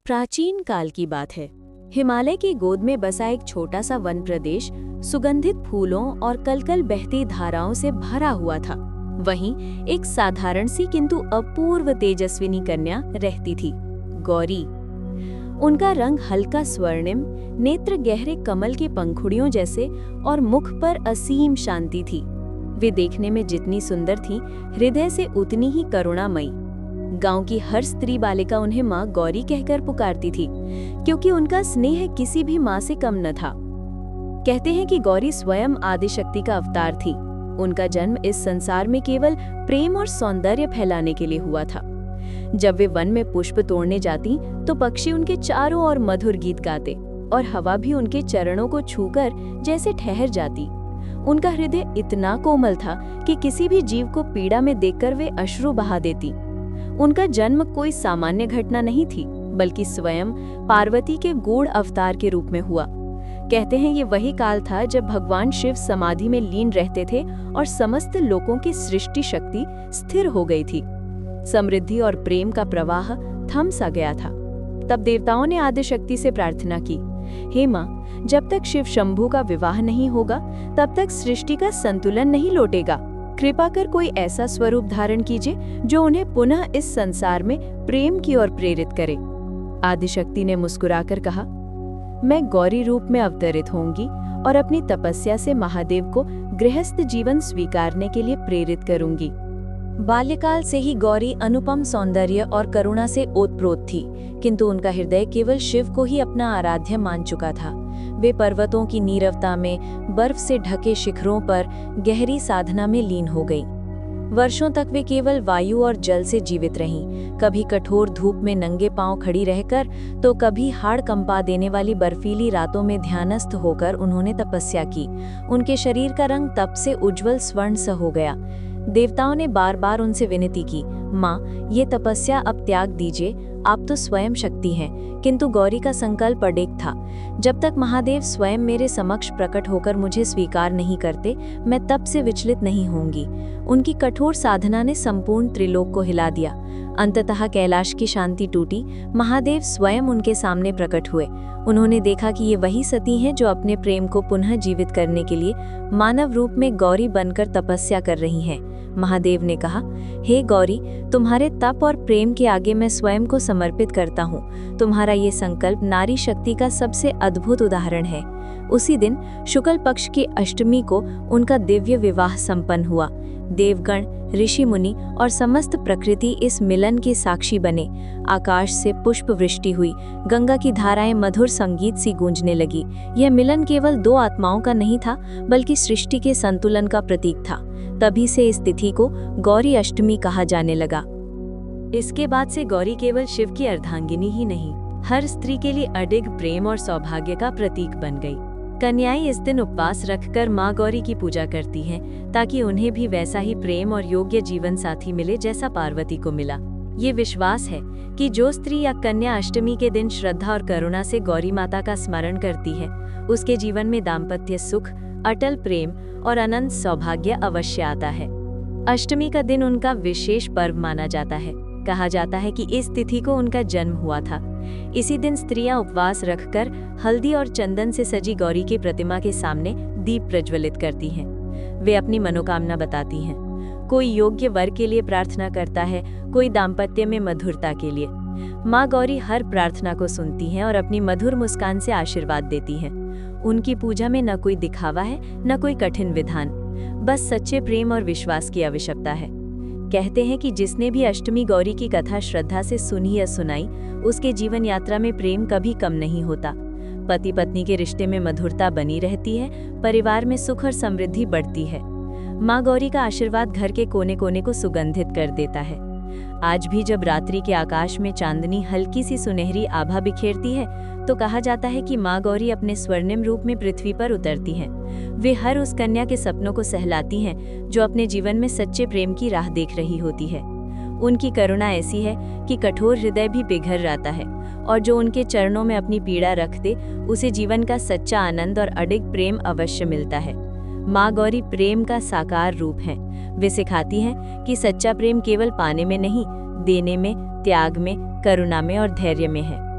प्राचीन काल की बात है। हिमालय की गोद में बसा एक छोटा सा वन प्रदेश सुगंधित फूलों और कलकल बहती धाराओं से भरा हुआ था। वहीं एक साधारण सी किंतु अपूर्व तेजस्विनी कन्या रहती थी, गौरी। उनका रंग हल्का स्वर्णिम, नेत्र गहरे कमल के पंखुड़ियों जैसे और मुख पर असीम शांति थी। वे देखने में जितनी सुंदर थी, हृदय से उतनी ही करुणामयी। गांव की हर स्त्री बालिका उन्हें माँ गौरी कहकर पुकारती थी, क्योंकि उनका स्नेह किसी भी माँ से कम न था। कहते हैं कि गौरी स्वयं आदिशक्ति का अवतार थी। उनका जन्म इस संसार में केवल प्रेम और सौंदर्य फैलाने के लिए हुआ था। जब वे वन में पुष्प तोड़ने जाती तो पक्षी उनके चारों ओर मधुर गीत गाते और हवा भी उनके चरणों को छूकर जैसे ठहर जाती। उनका हृदय इतना कोमल था कि किसी भी जीव को पीड़ा में देखकर वे अश्रु बहा देती। उनका जन्म कोई सामान्य घटना नहीं थी, बल्कि स्वयं पार्वती के गूढ़ अवतार के रूप में हुआ। कहते हैं ये वही काल था जब भगवान शिव समाधि में लीन रहते थे और समस्त लोकों की सृष्टि शक्ति स्थिर हो गई थी। समृद्धि और प्रेम का प्रवाह थम सा गया था। तब देवताओं ने आदिशक्ति से प्रार्थना की, हे माँ, जब तक शिव शंभू का विवाह नहीं होगा तब तक सृष्टि का संतुलन नहीं लौटेगा। कृपा कर कोई ऐसा स्वरूप धारण कीजिए जो उन्हें पुनः इस संसार में प्रेम की ओर प्रेरित करे। आदिशक्ति ने मुस्कुराकर कहा, मैं गौरी रूप में अवतरित होंगी और अपनी तपस्या से महादेव को गृहस्थ जीवन स्वीकारने के लिए प्रेरित करूंगी। बाल्यकाल से ही गौरी अनुपम सौंदर्य और करुणा से ओतप्रोत थी, किंतु उनका हृदय केवल शिव को ही अपना आराध्य मान चुका था। वे पर्वतों की नीरवता में, बर्फ से ढके शिखरों पर गहरी साधना में लीन हो गई। वर्षों तक वे केवल वायु और जल से जीवित रहीं, कभी कठोर धूप में नंगे पांव खड़ी रहकर तो कभी हाड़ कंपा देने वाली बर्फीली रातों में ध्यानस्थ होकर उन्होंने तपस्या की। उनके शरीर का रंग तप से उज्जवल स्वर्ण सा हो गया। देवताओं ने बार बार उनसे विनती की, माँ, ये तपस्या अब त्याग दीजिए, आप तो स्वयं शक्ति हैं। किंतु गौरी का संकल्प अडिग था, जब तक महादेव स्वयं मेरे समक्ष प्रकट होकर मुझे स्वीकार नहीं करते, मैं तब से विचलित नहीं होंगी। उनकी कठोर साधना ने संपूर्ण त्रिलोक को हिला दिया। अंततः कैलाश की शांति टूटी। महादेव स्वयं उनके सामने प्रकट हुए। उन्होंने देखा कि ये वही सती हैं जो अपने प्रेम को पुनः जीवित करने के लिए मानव रूप में गौरी बनकर तपस्या कर रही हैं। महादेव ने कहा, हे गौरी, तुम्हारे तप और प्रेम के आगे मैं स्वयं को समर्पित करता हूँ। तुम्हारा ये संकल्प नारी शक्ति का सबसे अद्भुत उदाहरण है। उसी दिन शुक्ल पक्ष की अष्टमी को उनका दिव्य विवाह संपन्न हुआ। देवगण, ऋषि मुनि और समस्त प्रकृति इस मिलन के साक्षी बने। आकाश से पुष्प वृष्टि हुई, गंगा की धाराएं मधुर संगीत सी गूंजने लगी। यह मिलन केवल दो आत्माओं का नहीं था, बल्कि सृष्टि के संतुलन का प्रतीक था। तभी से इस तिथि को गौरी अष्टमी कहा जाने लगा। इसके बाद से गौरी केवल शिव की अर्धांगिनी ही नहीं, हर स्त्री के लिए अडिग प्रेम और सौभाग्य का प्रतीक बन गई। कन्याएं इस दिन उपवास रखकर माँ गौरी की पूजा करती हैं, ताकि उन्हें भी वैसा ही प्रेम और योग्य जीवन साथी मिले जैसा पार्वती को मिला। ये विश्वास है कि जो स्त्री या कन्या अष्टमी के दिन श्रद्धा और करुणा से गौरी माता का स्मरण करती है, उसके जीवन में दाम्पत्य सुख, अटल प्रेम और अनंत सौभाग्य अवश्य आता है। अष्टमी का दिन उनका विशेष पर्व माना जाता है। कहा जाता है कि इस तिथि को उनका जन्म हुआ था। इसी दिन स्त्रियां उपवास रखकर हल्दी और चंदन से सजी गौरी की प्रतिमा के सामने दीप प्रज्वलित करती हैं। वे अपनी मनोकामना बताती हैं। कोई योग्य वर के लिए प्रार्थना करता है, कोई दाम्पत्य में मधुरता के लिए। माँ गौरी हर प्रार्थना को सुनती हैं और अपनी मधुर मुस्कान से आशीर्वाद देती हैं। उनकी पूजा में न कोई दिखावा है, न कोई कठिन विधान, बस सच्चे प्रेम और विश्वास की आवश्यकता है। कहते हैं कि जिसने भी अष्टमी गौरी की कथा श्रद्धा से सुनी या सुनाई, उसके जीवन यात्रा में प्रेम कभी कम नहीं होता। पति पत्नी के रिश्ते में मधुरता बनी रहती है, परिवार में सुख और समृद्धि बढ़ती है। माँ गौरी का आशीर्वाद घर के कोने कोने को सुगंधित कर देता है। आज भी जब रात्रि के आकाश में चांदनी हल्की सी सुनहरी आभा बिखेरती है, तो कहा जाता है कि माँ गौरी अपने स्वर्णिम रूप में पृथ्वी पर उतरती हैं। वे हर उस कन्या के सपनों को सहलाती हैं जो अपने जीवन में सच्चे प्रेम की राह देख रही होती है। उनकी करुणा ऐसी है कि कठोर हृदय भी पिघल जाता है, और जो उनके चरणों में अपनी पीड़ा रख दे, उसे जीवन का सच्चा आनंद और अडिग प्रेम अवश्य मिलता है। माँ गौरी प्रेम का साकार रूप हैं। वे सिखाती हैं कि सच्चा प्रेम केवल पाने में नहीं, देने में, त्याग में, करुणा में और धैर्य में है।